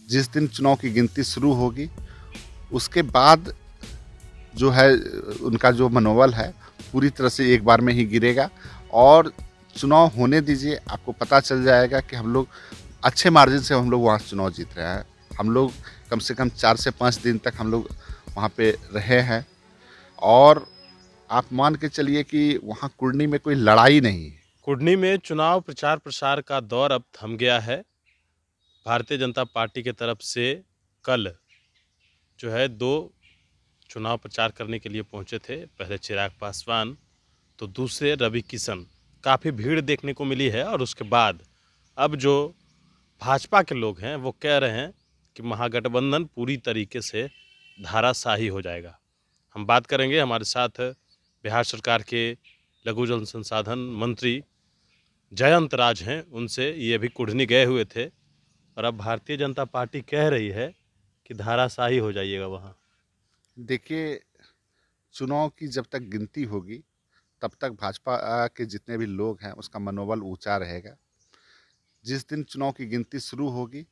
जिस दिन चुनाव की गिनती शुरू होगी उसके बाद जो है उनका जो मनोबल है पूरी तरह से एक बार में ही गिरेगा और चुनाव होने दीजिए, आपको पता चल जाएगा कि हम लोग अच्छे मार्जिन से हम लोग वहाँ चुनाव जीत रहे हैं। हम लोग कम से कम 4 से 5 दिन तक हम लोग वहाँ पे रहे हैं और आप मान के चलिए कि वहाँ कुर्नी में कोई लड़ाई नहीं है। कुढ़नी में चुनाव प्रचार प्रसार का दौर अब थम गया है। भारतीय जनता पार्टी की तरफ से कल जो है 2 चुनाव प्रचार करने के लिए पहुंचे थे। पहले चिराग पासवान तो दूसरे रवि किशन। काफ़ी भीड़ देखने को मिली है और उसके बाद अब जो भाजपा के लोग हैं वो कह रहे हैं कि महागठबंधन पूरी तरीके से धाराशाही हो जाएगा। हम बात करेंगे, हमारे साथ बिहार सरकार के लघु जल संसाधन मंत्री जयंत राज हैं, उनसे। ये अभी कुढ़नी गए हुए थे और अब भारतीय जनता पार्टी कह रही है कि धाराशाही हो जाइएगा वहाँ। देखिए, चुनाव की जब तक गिनती होगी तब तक भाजपा के जितने भी लोग हैं उसका मनोबल ऊंचा रहेगा। जिस दिन चुनाव की गिनती शुरू होगी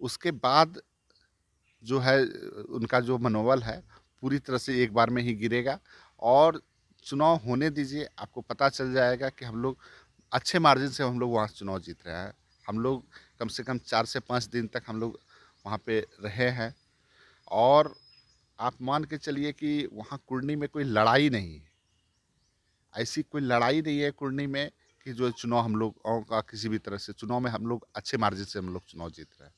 उसके बाद जो है उनका जो मनोबल है पूरी तरह से एक बार में ही गिरेगा और चुनाव होने दीजिए, आपको पता चल जाएगा कि हम लोग अच्छे मार्जिन से हम लोग वहाँ चुनाव जीत रहे हैं। हम लोग कम से कम 4 से 5 दिन तक हम लोग वहाँ पे रहे हैं और आप मान के चलिए कि वहाँ कुर्नी में कोई लड़ाई नहीं है। ऐसी कोई लड़ाई नहीं है कुर्नी में कि जो चुनाव हम लोग का किसी भी तरह से चुनाव में हम लोग अच्छे मार्जिन से हम लोग चुनाव जीत रहे हैं।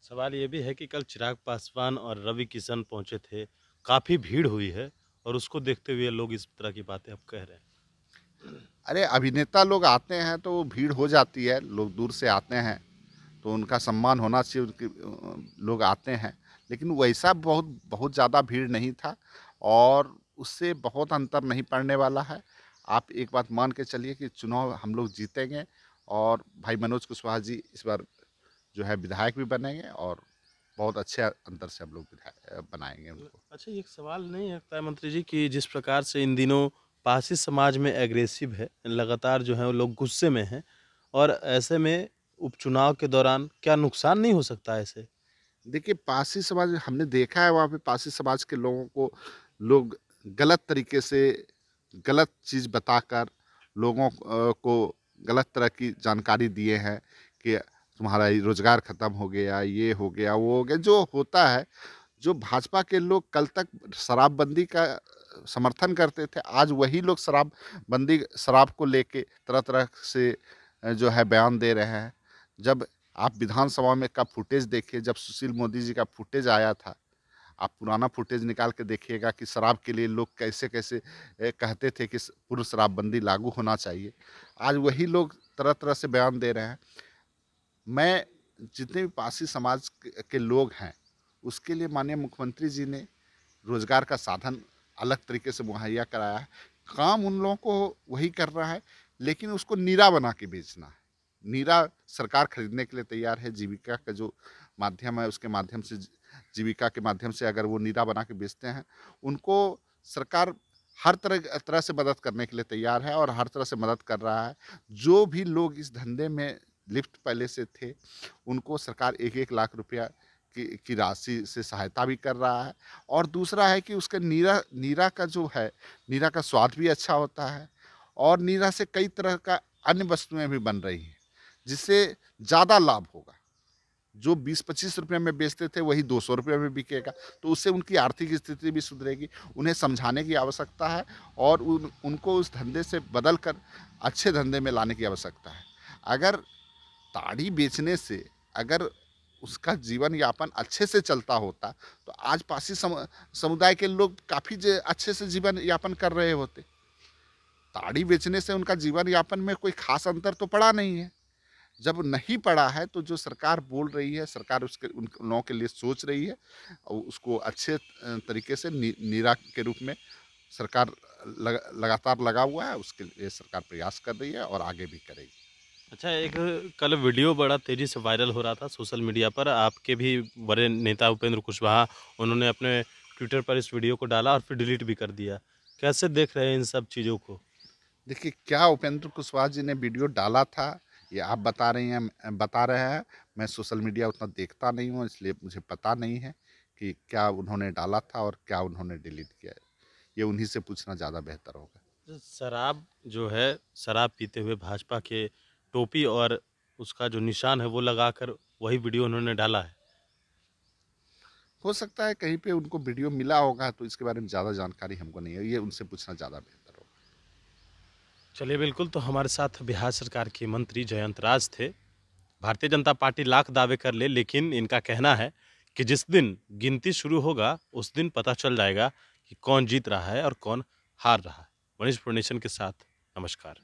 सवाल ये भी है कि कल चिराग पासवान और रवि किशन पहुंचे थे, काफ़ी भीड़ हुई है और उसको देखते हुए लोग इस तरह की बातें अब कह रहे हैं। अरे, अभिनेता लोग आते हैं तो भीड़ हो जाती है, लोग दूर से आते हैं तो उनका सम्मान होना चाहिए, उनके लोग आते हैं, लेकिन वैसा बहुत बहुत ज़्यादा भीड़ नहीं था और उससे बहुत अंतर नहीं पड़ने वाला है। आप एक बात मान के चलिए कि चुनाव हम लोग जीतेंगे और भाई मनोज कुशवाहा जी इस बार जो है विधायक भी बनेंगे और बहुत अच्छे अंतर से हम लोग विधायक बनाएंगे उनको। अच्छा, ये एक सवाल नहीं लगता है मंत्री जी कि जिस प्रकार से इन दिनों पारसी समाज में एग्रेसिव है, लगातार जो है वो लोग गुस्से में हैं और ऐसे में उपचुनाव के दौरान क्या नुकसान नहीं हो सकता ऐसे? देखिए, पारसी समाज हमने देखा है, वहाँ पे पारसी समाज के लोगों को लोग गलत तरीके से गलत चीज़ बताकर लोगों को गलत तरह की जानकारी दिए हैं कि तुम्हारा ये रोजगार खत्म हो गया, ये हो गया, वो हो गया, जो होता है। जो भाजपा के लोग कल तक शराबबंदी का समर्थन करते थे, आज वही लोग शराब को लेके तरह तरह से जो है बयान दे रहे हैं। जब आप विधानसभा में का फुटेज देखिए, जब सुशील मोदी जी का फुटेज आया था, आप पुराना फुटेज निकाल के देखिएगा कि शराब के लिए लोग कैसे कैसे कहते थे कि पूर्ण शराबबंदी लागू होना चाहिए। आज वही लोग तरह तरह से बयान दे रहे हैं। मैं जितने भी पारसी समाज के लोग हैं उसके लिए माननीय मुख्यमंत्री जी ने रोजगार का साधन अलग तरीके से मुहैया कराया है। काम उन लोगों को वही कर रहा है, लेकिन उसको नीरा बना के बेचना है। नीरा सरकार खरीदने के लिए तैयार है। जीविका का जो माध्यम है उसके माध्यम से जीविका के माध्यम से अगर वो नीरा बना के बेचते हैं, उनको सरकार हर तरह तरह से मदद करने के लिए तैयार है और हर तरह से मदद कर रहा है। जो भी लोग इस धंधे में लिप्त पहले से थे उनको सरकार 1-1 लाख रुपया की राशि से सहायता भी कर रहा है और दूसरा है कि उसका नीरा नीरा का जो है, नीरा का स्वाद भी अच्छा होता है और नीरा से कई तरह का अन्य वस्तुएं भी बन रही हैं जिससे ज़्यादा लाभ होगा। जो 20-25 रुपये में बेचते थे वही 200 रुपये में बिकेगा, तो उससे उनकी आर्थिक स्थिति भी सुधरेगी। उन्हें समझाने की आवश्यकता है और उनको उस धंधे से बदल कर अच्छे धंधे में लाने की आवश्यकता है। अगर ताड़ी बेचने से अगर उसका जीवन यापन अच्छे से चलता होता तो आज पारसी समुदाय के लोग काफ़ी अच्छे से जीवन यापन कर रहे होते। ताड़ी बेचने से उनका जीवन यापन में कोई खास अंतर तो पड़ा नहीं है। जब नहीं पड़ा है तो जो सरकार बोल रही है, सरकार उसके उन लोगों के लिए सोच रही है और उसको अच्छे तरीके से नीरा के रूप में सरकार लगातार लगा हुआ है। उसके लिए सरकार प्रयास कर रही है और आगे भी करेगी। अच्छा, एक कल वीडियो बड़ा तेज़ी से वायरल हो रहा था सोशल मीडिया पर। आपके भी बड़े नेता उपेंद्र कुशवाहा, उन्होंने अपने ट्विटर पर इस वीडियो को डाला और फिर डिलीट भी कर दिया। कैसे देख रहे हैं इन सब चीज़ों को? देखिए, क्या उपेंद्र कुशवाहा जी ने वीडियो डाला था ये आप बता रहे हैं। मैं सोशल मीडिया उतना देखता नहीं हूँ, इसलिए मुझे पता नहीं है कि क्या उन्होंने डाला था और क्या उन्होंने डिलीट किया है। ये उन्हीं से पूछना ज़्यादा बेहतर होगा। शराब जो है, शराब पीते हुए भाजपा के टोपी और उसका जो निशान है वो लगाकर वही वीडियो उन्होंने डाला है। हो सकता है कहीं पे उनको वीडियो मिला होगा, तो इसके बारे में ज़्यादा जानकारी हमको नहीं है, ये उनसे पूछना ज़्यादा बेहतर होगा। चलिए, बिल्कुल। तो हमारे साथ बिहार सरकार के मंत्री जयंत राज थे। भारतीय जनता पार्टी लाख दावे कर ले, लेकिन इनका कहना है कि जिस दिन गिनती शुरू होगा उस दिन पता चल जाएगा कि कौन जीत रहा है और कौन हार रहा है। मनीष पुरनेशन के साथ, नमस्कार।